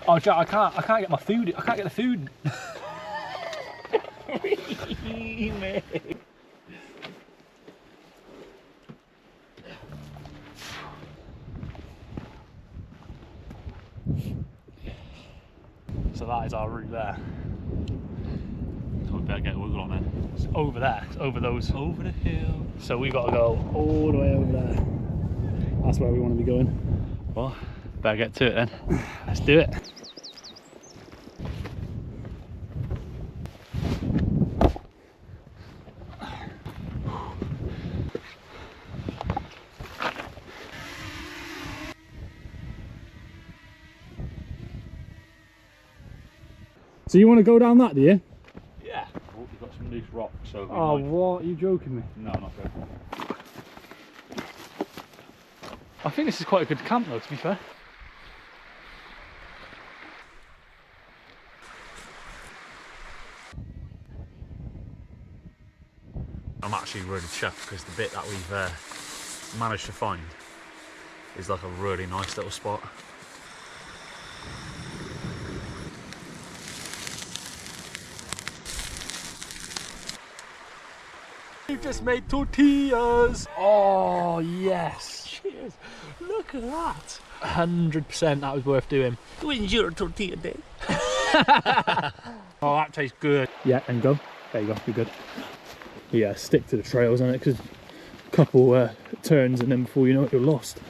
Oh, Jack, I can't get my food. I can't get the food. So that is our route there. So we better get a wiggle on then. It's over there. It's over those. Over the hill. So we've got to go all the way over there. That's where we want to be going. Well, better get to it then. Let's do it. So you want to go down that, do you? Yeah. Oh, we've got some loose rocks, so we Oh, might... what? Are you joking me? No, I'm not joking. I think this is quite a good camp though, to be fair. I'm actually really chuffed because the bit that we've managed to find is like a really nice little spot. We've just made tortillas. Oh yes. Cheers! Look at that! 100% that was worth doing. When's your tortilla day? Oh, that tastes good. Yeah, and go. There you go, you're good. Yeah, stick to the trails on it because a couple turns and then before you know it, you're lost.